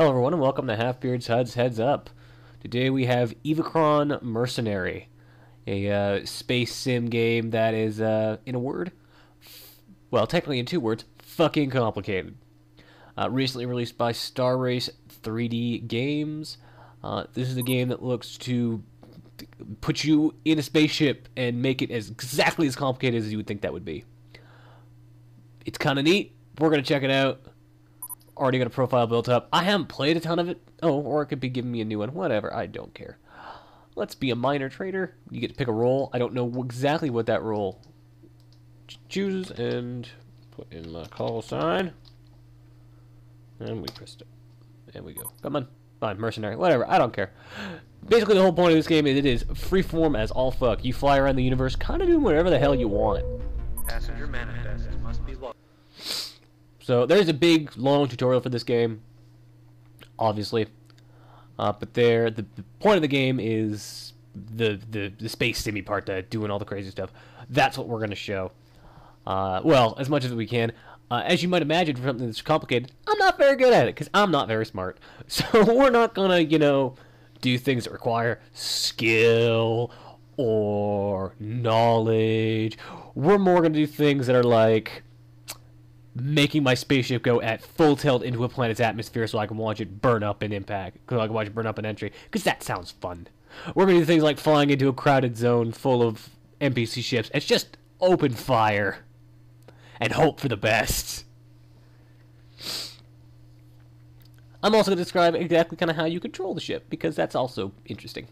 Hello everyone and welcome to Halfbeard's HUD's Heads Up. Today we have Evochron Mercenary, a space sim game that is, in a word, well, technically in 2 words, fucking complicated. Recently released by Star Race 3D Games. This is a game that looks to put you in a spaceship and make it exactly as complicated as you would think that would be. It's kind of neat. We're going to check it out. Already got a profile built up. I haven't played a ton of it. Oh, or it could be giving me a new one. Whatever. I don't care. Let's be a minor trader. You get to pick a role. I don't know exactly what that role chooses. And put in my call sign. And we pressed it. There we go. Come on. Fine. Mercenary. Whatever. I don't care. Basically, the whole point of this game is it is freeform as all fuck. You fly around the universe kind of doing whatever the hell you want. Passenger manifest must be logged. So there's a big, long tutorial for this game, obviously. But the point of the game is the space simmy part, doing all the crazy stuff. That's what we're going to show. Well, as much as we can. As you might imagine, for something that's complicated, I'm not very good at it, because I'm not very smart. So we're not going to, you know, do things that require skill or knowledge. We're more going to do things that are like making my spaceship go at full tilt into a planet's atmosphere so I can watch it burn up in impact, so I can watch it burn up in entry, because that sounds fun. We're going to do things like flying into a crowded zone full of NPC ships. It's just open fire and hope for the best. I'm also going to describe exactly kind of how you control the ship, because that's also interesting.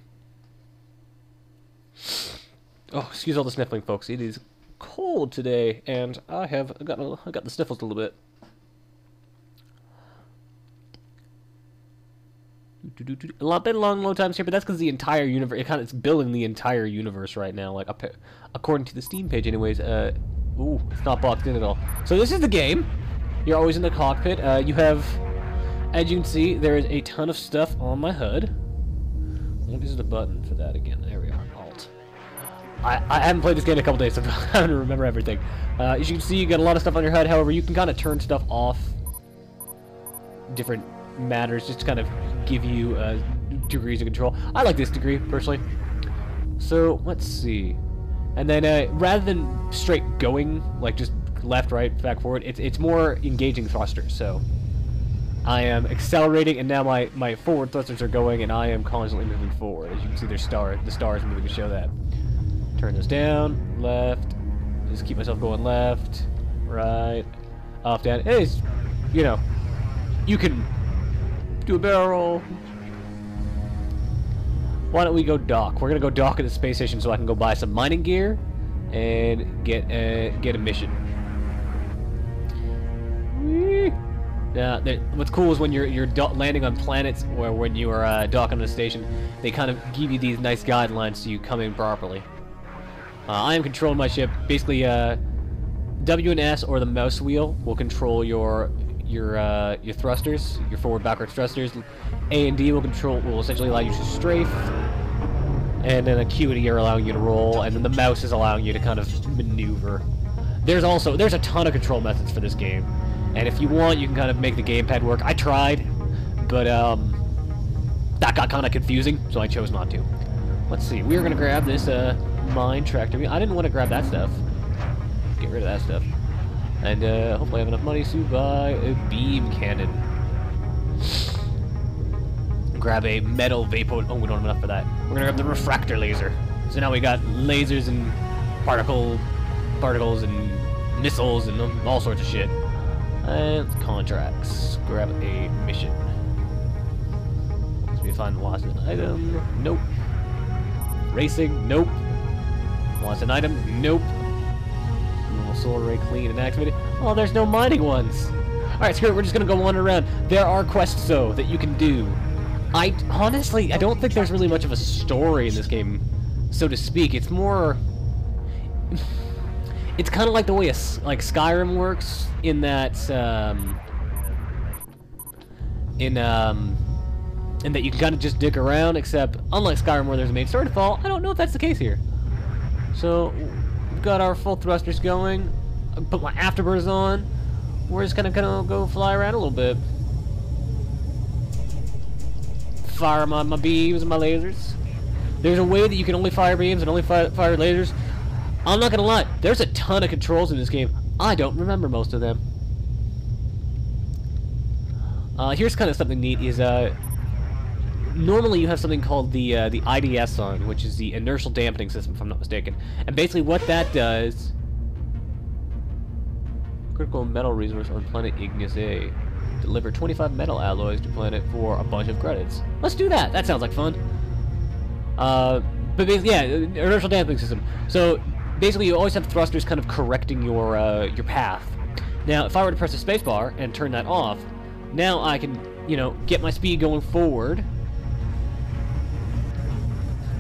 Oh, excuse all the sniffling, folks. It is cold today, and I got the sniffles a little bit. Been long load times here, but that's because the entire universe, it's building the entire universe right now. Like according to the Steam page, anyways. Ooh, it's not boxed in at all. So this is the game. You're always in the cockpit. You have, as you can see, there is a ton of stuff on my HUD. What is the button for that again? There we are. Alt. I haven't played this game in a couple days, so I'm trying to remember everything. As you can see, you got a lot of stuff on your HUD. However, you can kind of turn stuff off. Different matters, just to kind of give you degrees of control. I like this degree, personally. So, let's see. And then, rather than straight going, like just left, right, back, forward, it's more engaging thrusters. So, I am accelerating, and now my forward thrusters are going, and I am constantly moving forward. As you can see, the stars moving to show that. Turn this down, left, just keep myself going left, right, up, down. It is, you know, you can do a barrel roll. Why don't we go dock? We're gonna go dock at the space station so I can go buy some mining gear and get a mission. What's cool is when you're landing on planets, or when you are docking on a station, they kind of give you these nice guidelines so you come in properly. I am controlling my ship. Basically, W and S, or the mouse wheel, will control your thrusters, your forward backward thrusters. A and D will essentially allow you to strafe, and then a Q and E are allowing you to roll, and then the mouse is allowing you to kind of maneuver. There's a ton of control methods for this game, and if you want, you can kind of make the gamepad work. I tried, but that got kind of confusing, so I chose not to. Let's see. We're gonna grab this mine tractor. I didn't want to grab that stuff. Get rid of that stuff. And hopefully I have enough money to buy a beam cannon. Grab a metal vapor. Oh, we don't have enough for that. We're gonna grab the refractor laser. So now we got lasers and particles and missiles and all sorts of shit. And contracts. Grab a mission. Let's find the lost item. Nope. Racing. Nope. Lost an item. Nope. Solar ray clean and activated. Oh, there's no mining ones. Alright, screw it, we're just gonna go wander around. There are quests, though, that you can do. Honestly, I don't think there's really much of a story in this game, so to speak. It's more... it's kind of like the way like Skyrim works, in that, in that you can kind of just dick around, except, unlike Skyrim where there's a main story to follow, I don't know if that's the case here. So... got our full thrusters going. Put my afterburners on. We're just gonna go fly around a little bit. fire my beams and my lasers. There's a way that you can only fire beams and only fire lasers. I'm not gonna lie, there's a ton of controls in this game. I don't remember most of them. Here's kind of something neat is, normally you have something called the IDS on, which is the inertial dampening system, if I'm not mistaken. And basically what that does... Critical metal resource on planet Ignis A. Deliver 25 metal alloys to planet for a bunch of credits. Let's do that! That sounds like fun. But basically, yeah, inertial dampening system. So, basically you always have thrusters kind of correcting your path. Now, if I were to press the spacebar and turn that off, now I can, you know, get my speed going forward,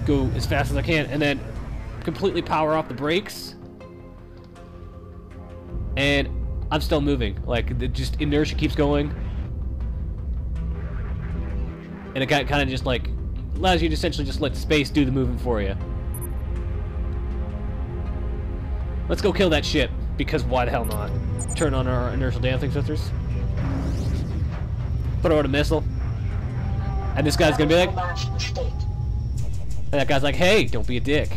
go as fast as I can, and then completely power off the brakes, and I'm still moving. Like, just inertia keeps going, and it kind of just like allows you to essentially just let space do the moving for you. Let's go kill that ship, because why the hell not? Turn on our inertial dampening sisters. Put out a missile. And this guy's gonna be like... And that guy's like, hey, don't be a dick.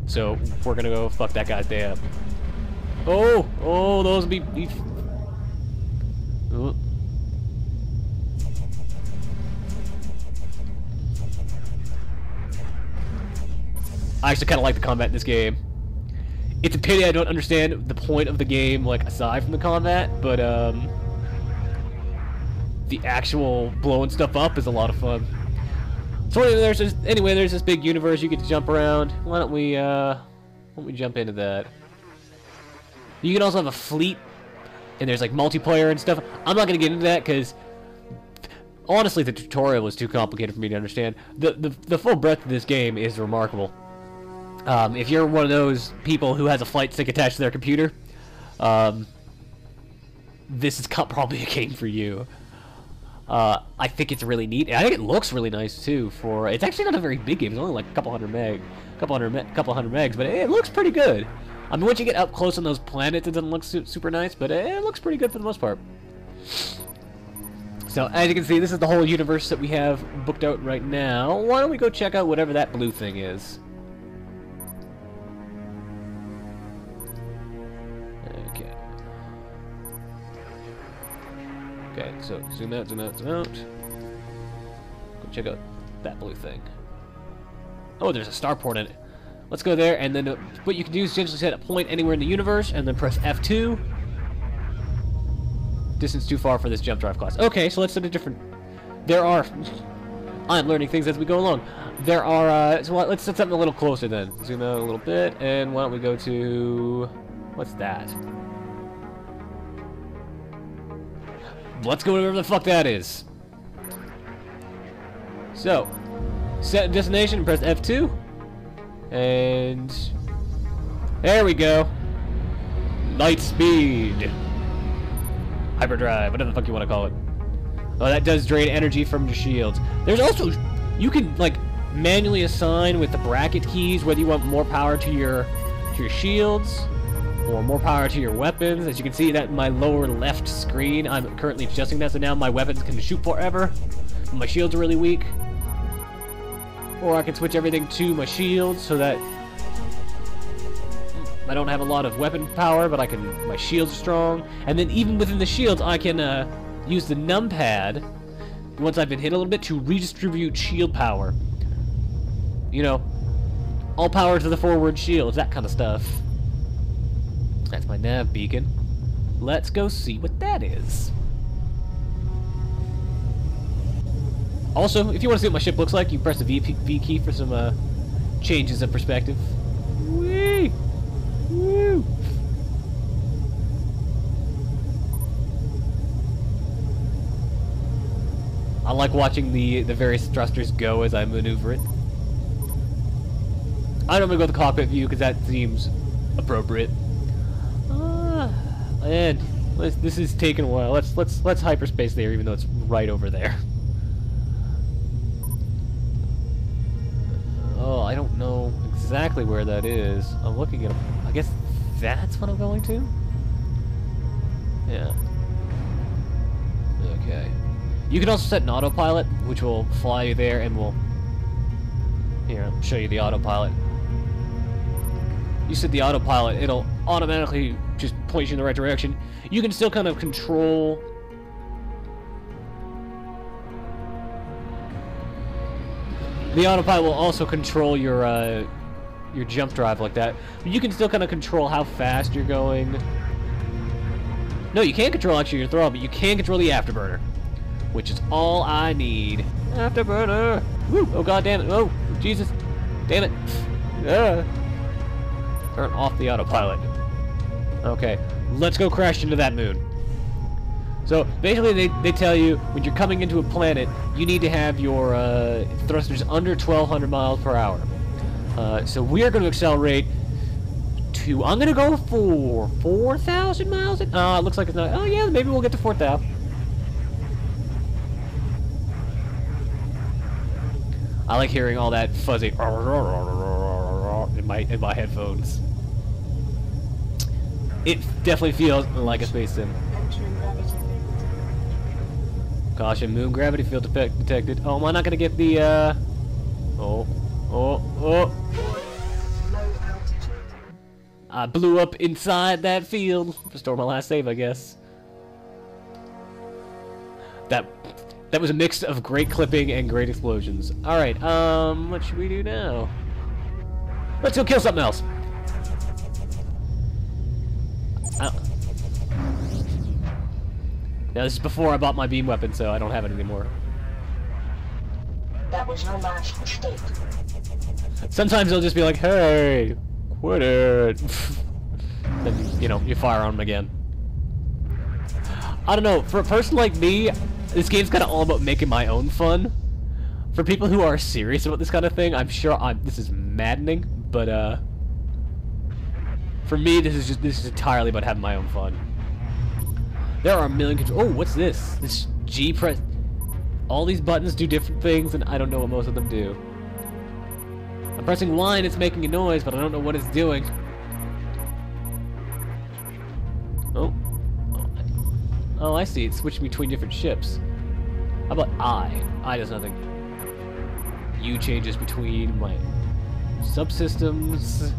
So, we're gonna go fuck that guy's day up. Oh, those be... Oh. I actually kind of like the combat in this game. It's a pity I don't understand the point of the game, like, aside from the combat, but, the actual blowing stuff up is a lot of fun. So anyway, there's this big universe you get to jump around. Why don't we jump into that? You can also have a fleet, and there's, like, multiplayer and stuff. I'm not gonna get into that, because... honestly, the tutorial was too complicated for me to understand. The full breadth of this game is remarkable. If you're one of those people who has a flight stick attached to their computer, this is probably a game for you. I think it's really neat. I think it looks really nice too. It's actually not a very big game. It's only like a couple hundred megs, but it looks pretty good. I mean, once you get up close on those planets, it doesn't look super nice, but it looks pretty good for the most part. So, as you can see, this is the whole universe that we have booked out right now. Why don't we go check out whatever that blue thing is? Okay, so zoom out. Go check out that blue thing. Oh, there's a starport in it. Let's go there, and then what you can do is essentially set a point anywhere in the universe, and then press F2. Distance too far for this jump drive class. Okay, so let's set a different... I'm learning things as we go along. So let's set something a little closer then. Zoom out a little bit, and why don't we go to... What's that? Let's go wherever the fuck that is. So, set destination and press F2. And there we go. Light speed. Hyperdrive, whatever the fuck you want to call it. Oh, that does drain energy from your shields. There's also, you can like manually assign with the bracket keys whether you want more power to your shields or more power to your weapons. As you can see that in my lower left screen, I'm currently adjusting that so now my weapons can shoot forever. My shields are really weak. Or I can switch everything to my shields so that I don't have a lot of weapon power, but my shields are strong. And then even within the shields, I can use the numpad once I've been hit a little bit to redistribute shield power. You know, all power to the forward shields, that kind of stuff. That's my nav beacon. Let's go see what that is. Also, if you want to see what my ship looks like, you press the V key for some changes of perspective. Whee! Woo! I like watching the various thrusters go as I maneuver it. I'm gonna go with the cockpit view because that seems appropriate. And this is taking a while. Let's hyperspace there, even though it's right over there. Oh, I don't know exactly where that is. I'm looking at. I guess that's what I'm going to. Yeah. Okay. You can also set an autopilot, which will fly you there, and will... Here, I'll show you the autopilot. You set the autopilot, it'll automatically just point you in the right direction. You can still kind of control... The autopilot will also control your jump drive like that. But you can still kind of control how fast you're going. No, you can't control actually your throttle, but you can control the afterburner, which is all I need. Afterburner! Woo! Oh god damn it! Oh, Jesus! Damn it! Turn off the autopilot. Okay, let's go crash into that moon. So basically, they tell you when you're coming into a planet, you need to have your thrusters under 1,200 miles per hour. So we are going to accelerate to, I'm going to go for 4,000 miles. It looks like it's not. Oh yeah, maybe we'll get to 4,000. I like hearing all that fuzzy in my headphones. It definitely feels like a space sim. Caution, moon gravity field detected. Oh, am I not gonna get the, I blew up inside that field. Restore my last save, I guess. That was a mix of great clipping and great explosions. Alright, what should we do now? Let's go kill something else. Now, this is before I bought my beam weapon, so I don't have it anymore. That was your last mistake. Sometimes they'll just be like, hey, quit it. Then, you know, you fire on them again. I don't know, for a person like me, this game's kind of all about making my own fun. For people who are serious about this kind of thing, I'm sure this is maddening, but, for me, this is entirely about having my own fun. There are a million controls. Oh, what's this? This G press. All these buttons do different things, and I don't know what most of them do. I'm pressing Y and it's making a noise, but I don't know what it's doing. Oh. Oh, I see. It's switching between different ships. How about I? I does nothing. U changes between my subsystems.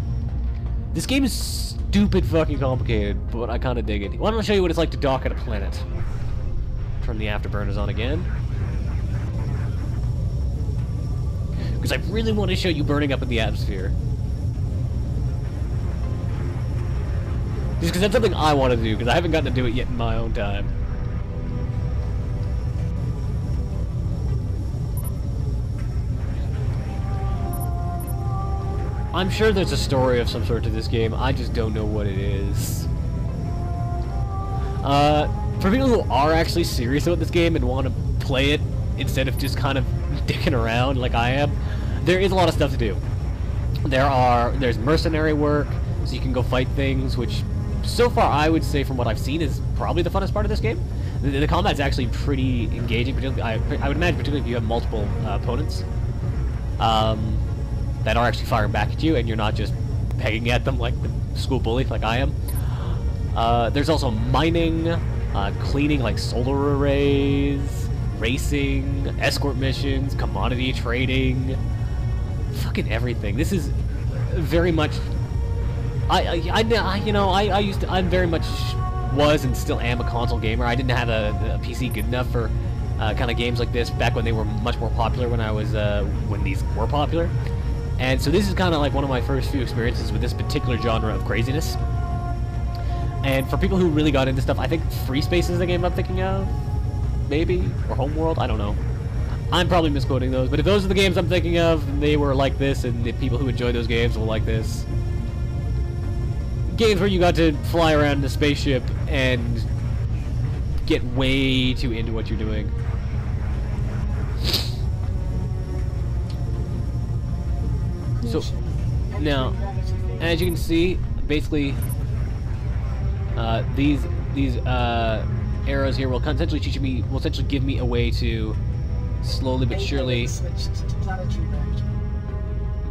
This game is stupid fucking complicated, but I kind of dig it. Why don't I show you what it's like to dock at a planet? Turn the afterburners on again. Because I really want to show you burning up in the atmosphere. Just because that's something I want to do, because I haven't gotten to do it yet in my own time. I'm sure there's a story of some sort to this game, I just don't know what it is. For people who are actually serious about this game and want to play it instead of just kind of dicking around like I am, there is a lot of stuff to do. There's mercenary work, so you can go fight things, which so far I would say from what I've seen is probably the funnest part of this game. The combat's actually pretty engaging, particularly, I would imagine particularly if you have multiple opponents. That are actually firing back at you, and you're not just pegging at them like the school bully, like I am. There's also mining, cleaning like solar arrays, racing, escort missions, commodity trading, fucking everything. This is very much. I very much was and still am a console gamer. I didn't have a PC good enough for kind of games like this back when they were much more popular. When these were popular. And so this is kind of like one of my first few experiences with this particular genre of craziness. And for people who really got into stuff, I think Free Space is the game I'm thinking of. Maybe? Or Homeworld? I don't know. I'm probably misquoting those, but if those are the games I'm thinking of, and they were like this, and the people who enjoy those games will like this. Games where you got to fly around in a spaceship and get way too into what you're doing. So, now, as you can see, basically, these arrows here will essentially give me a way to slowly but surely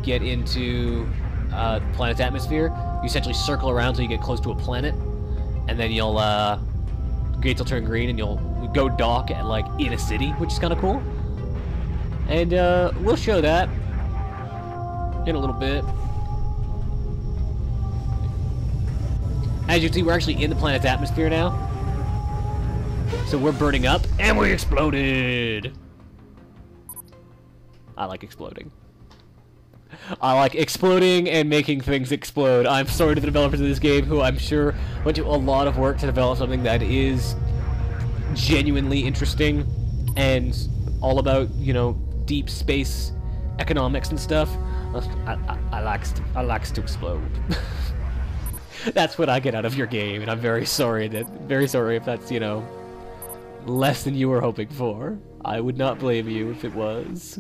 get into the planet's atmosphere. You essentially circle around until you get close to a planet, and then you'll gates will turn green, and you'll go dock at like in a city, which is kind of cool. And we'll show that in a little bit. As you can see, we're actually in the planet's atmosphere now. So we're burning up, and we exploded! I like exploding. I like exploding and making things explode. I'm sorry to the developers of this game, who I'm sure went to a lot of work to develop something that is genuinely interesting and all about, you know, deep space economics and stuff. I likes to explode. That's what I get out of your game, and I'm very sorry if that's, you know, less than you were hoping for. I would not blame you if it was.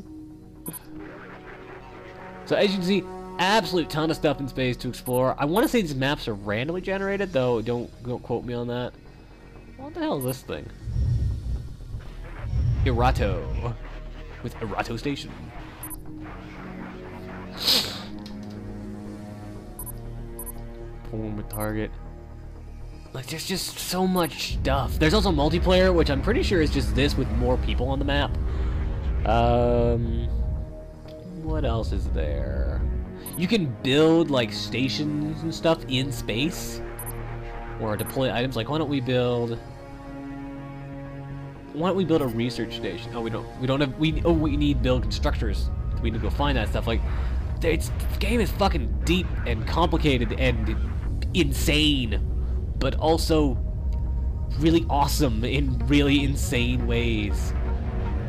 So as you can see, absolute ton of stuff in space to explore. I want to say these maps are randomly generated, though don't quote me on that. What the hell is this thing? Erato. With Erato Station. Form a target. Like, there's just so much stuff. There's also multiplayer, which I'm pretty sure is just this with more people on the map. What else is there? You can build, like, stations and stuff in space. Or deploy items. Like, why don't we build a research station? Oh, we need build constructors. We need to go find that stuff. Like, this game is fucking deep and complicated and insane, but also really awesome in really insane ways.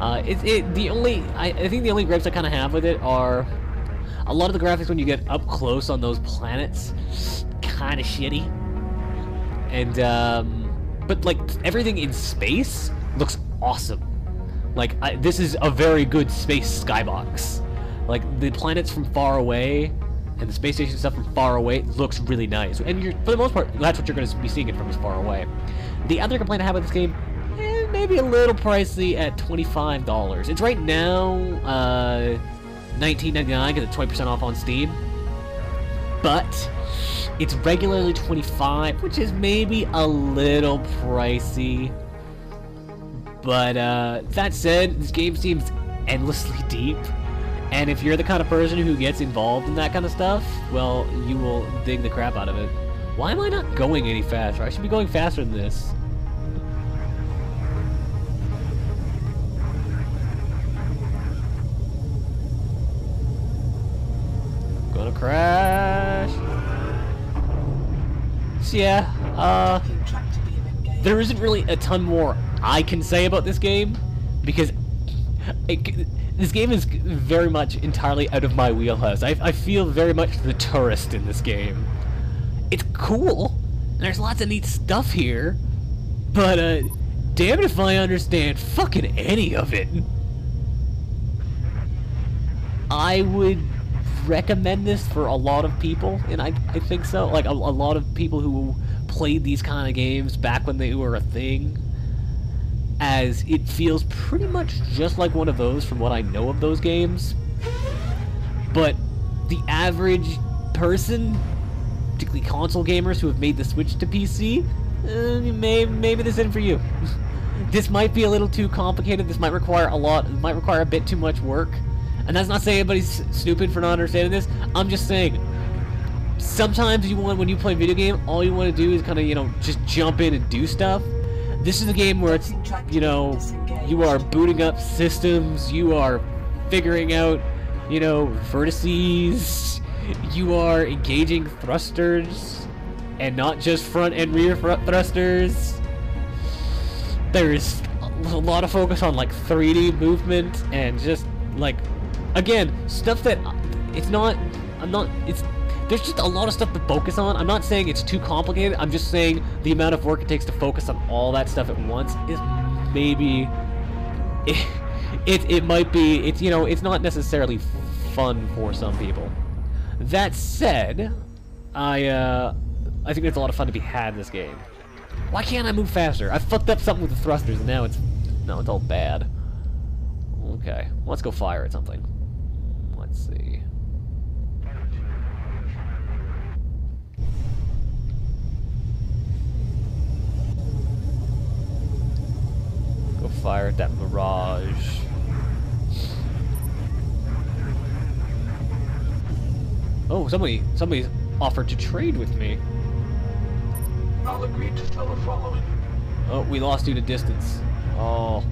I think the only gripes I kind of have with it are a lot of the graphics when you get up close on those planets, kind of shitty. And but like everything in space looks awesome. Like this is a very good space skybox. Like the planets from far away and the space station stuff from far away looks really nice. And for the most part, that's what you're going to be seeing it from as far away. The other complaint I have with this game, maybe a little pricey at $25. It's right now $19.99 because it's 20% off on Steam. But it's regularly $25, which is maybe a little pricey. But that said, this game seems endlessly deep. And if you're the kind of person who gets involved in that kind of stuff, well, you will dig the crap out of it. Why am I not going any faster? I should be going faster than this. Gonna crash. So yeah, there isn't really a ton more I can say about this game, because this game is very much entirely out of my wheelhouse. I feel very much the tourist in this game. It's cool, and there's lots of neat stuff here, but damn it if I understand fucking any of it. I would recommend this for a lot of people, and I think so. Like a lot of people who played these kind of games back when they were a thing, as it feels pretty much just like one of those from what I know of those games. But the average person, particularly console gamers who have made the switch to PC, maybe this isn't for you. This might be a little too complicated. This might require a bit too much work. And that's not saying anybody's stupid for not understanding this. I'm just saying, sometimes when you play a video game, all you want to do is kind of, you know, just jump in and do stuff. This is a game where it's, you know, you are booting up systems, you are figuring out, you know, vertices, you are engaging thrusters, and not just front and rear thrusters. There's a lot of focus on, like, 3D movement, and just, like, again, stuff that, there's just a lot of stuff to focus on. I'm not saying it's too complicated. I'm just saying the amount of work it takes to focus on all that stuff at once is maybe... It might be... It's, you know, it's not necessarily fun for some people. That said, I think there's a lot of fun to be had in this game. Why can't I move faster? I fucked up something with the thrusters, and now it's all bad. Okay, let's go fire at something. Let's see. fire at that barrage. Oh, somebody's offered to trade with me. I'll agree to tell the following. Oh, we lost due to distance. Oh,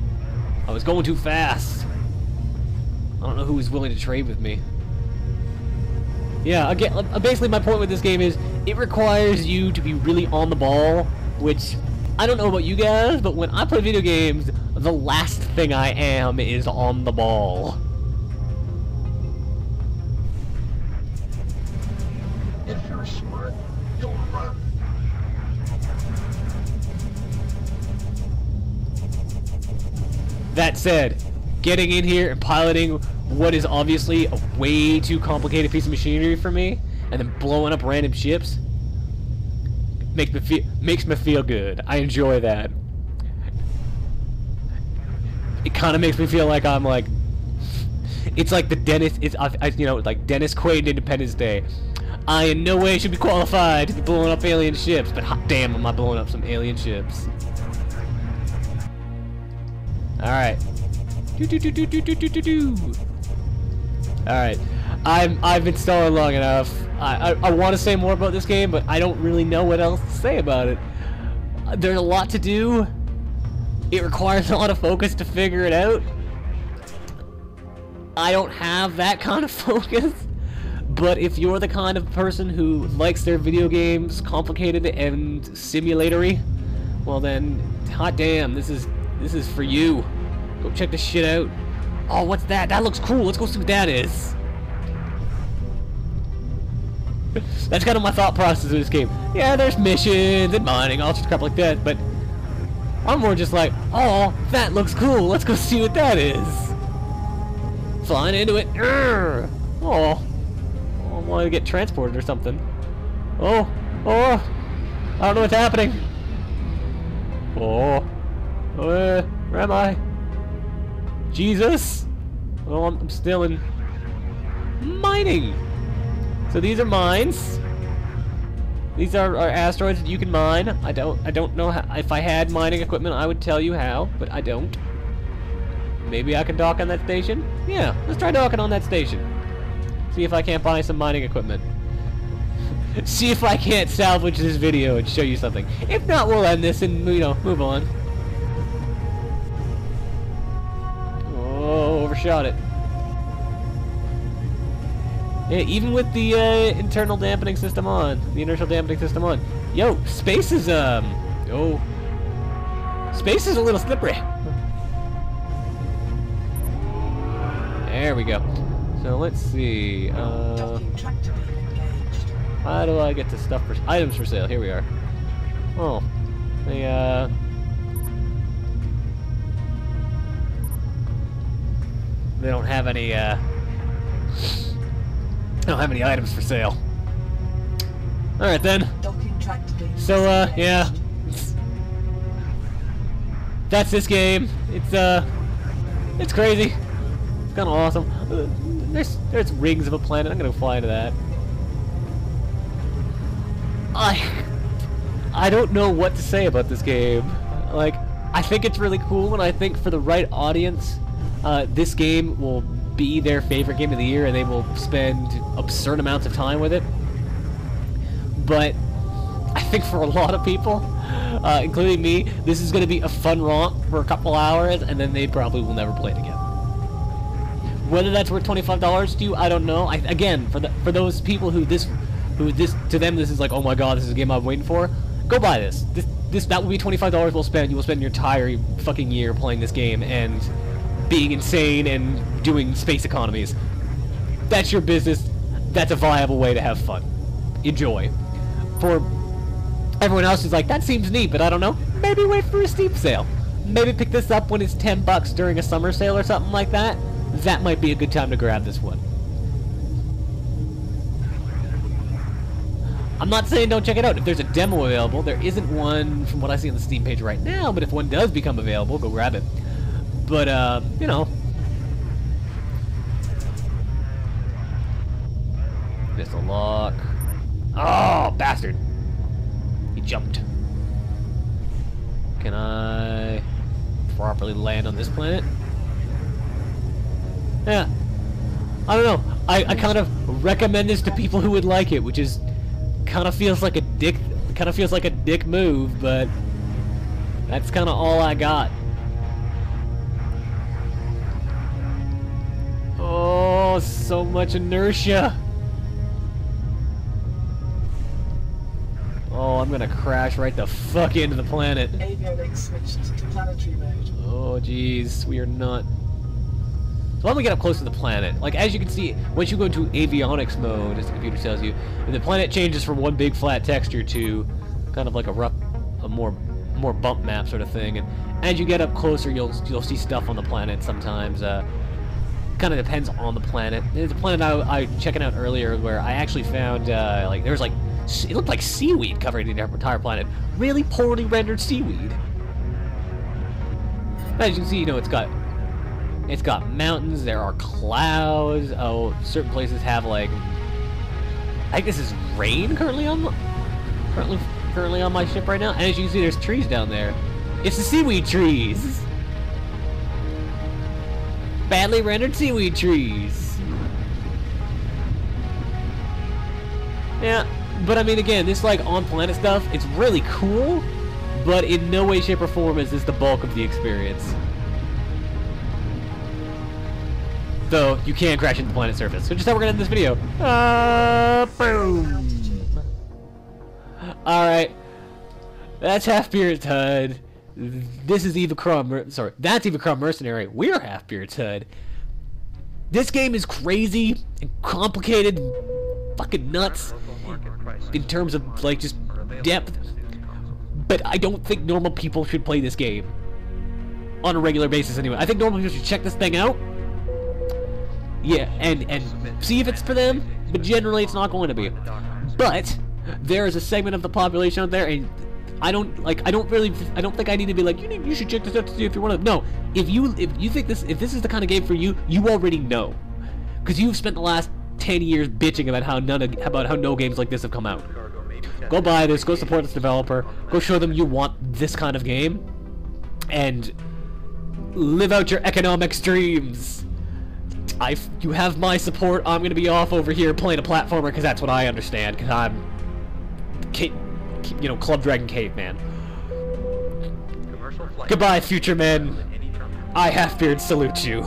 I was going too fast. I don't know who is willing to trade with me. Yeah, again, basically my point with this game is it requires you to be really on the ball, which I don't know about you guys, but when I play video games, the last thing I am is on the ball. If you're smart, you'll run. That said, getting in here and piloting what is obviously a way too complicated piece of machinery for me, and then blowing up random ships, makes me feel good. I enjoy that. It kind of makes me feel like I'm like, it's like the Dennis, you know, like Dennis Quaid Independence Day. I in no way should be qualified to be blowing up alien ships, but hot damn, am I blowing up some alien ships? All right. Alright, I've been stalling long enough. I want to say more about this game, but I don't really know what else to say about it. There's a lot to do. It requires a lot of focus to figure it out. I don't have that kind of focus, but if you're the kind of person who likes their video games complicated and simulatory, well then, hot damn, this is for you. Go check this shit out. Oh, what's that? That looks cool. Let's go see what that is. That's kind of my thought process of this game. Yeah, there's missions and mining, all sorts of crap like that, but I'm more just like, oh, that looks cool. Let's go see what that is. Flying into it. Urgh. Oh, I want to get transported or something. Oh, I don't know what's happening. Oh, where am I? Jesus! Well, I'm still in mining. So these are mines. These are asteroids that you can mine. I don't know how. If I had mining equipment, I would tell you how, but I don't. Maybe I can dock on that station? Yeah, let's try docking on that station. See if I can't buy some mining equipment. See if I can't salvage this video and show you something. If not, we'll end this and, you know, move on. Oh, overshot it. Yeah, even with the internal dampening system on, the inertial dampening system on. Yo, space is space is a little slippery. There we go. So let's see. How do I get to stuff for items for sale? Here we are. Oh, they don't have any. They don't have any items for sale. All right then. So yeah, that's this game. It's crazy. It's kind of awesome. There's rings of a planet. I'm gonna fly into that. I don't know what to say about this game. Like, I think it's really cool, and I think for the right audience, this game will be their favorite game of the year, and they will spend absurd amounts of time with it. But I think for a lot of people, including me, this is going to be a fun romp for a couple hours, and then they probably will never play it again. Whether that's worth $25 to you, I don't know. Again, for those people who to them this is like, oh my god, this is a game I'm waiting for. Go buy this. That will be $25 we'll spend. You will spend your entire fucking year playing this game and being insane and doing space economies. That's your business. That's a viable way to have fun. Enjoy. For everyone else who's like, that seems neat, but I don't know, maybe wait for a Steam sale. Maybe pick this up when it's $10 during a summer sale or something like that. That might be a good time to grab this one. I'm not saying don't check it out. If there's a demo available, there isn't one from what I see on the Steam page right now, but if one does become available, go grab it. But, you know. Missile lock. Oh, bastard. He jumped. Can I properly land on this planet. Yeah. I don't know. I kind of recommend this to people who would like it, which is kind of feels like a dick move, but that's kind of all I got. Oh, so much inertia. Oh, I'm gonna crash right the fuck into the planet. Avionics switched to planetary mode. Oh, jeez, we are not. So when we get up close to the planet, like as you can see, once you go into avionics mode, as the computer tells you, the planet changes from one big flat texture to kind of like a more bump map sort of thing. And as you get up closer, you'll see stuff on the planet sometimes. Kind of depends on the planet. There's a planet I was checking out earlier where I actually found like there was like it looked like seaweed covering the entire planet. Really poorly rendered seaweed. As you can see, you know, it's got mountains, there are clouds. Oh, certain places have like I think this is rain currently on my ship right now. And as you can see, there's trees down there. It's the seaweed trees. Badly rendered seaweed trees. Yeah, but I mean, again, this like on-planet stuff, it's really cool, but in no way, shape, or form is this the bulk of the experience. Though, you can crash into the planet's surface, which is how we're gonna end this video. Boom! Alright. That's Half-Beard's HUD. This is Evochron, sorry, that's Evochron Mercenary. We're Half-Beard's HUD. This game is crazy and complicated, fucking nuts in terms of like just depth. But I don't think normal people should play this game on a regular basis anyway. I think normal people should check this thing out. Yeah, and see if it's for them, but generally it's not going to be. But there is a segment of the population out there, and I don't think I need to be like, you should check this out to see if you want to. No, if you think if this is the kind of game for you, you already know, because you've spent the last 10 years bitching about how no games like this have come out. Go buy this, go support this developer, go show them you want this kind of game, and live out your economic dreams. You have my support. I'm gonna be off over here playing a platformer because that's what I understand. Because I'm, Club Dragon Caveman. Goodbye, future men. I Half-Beard salute you.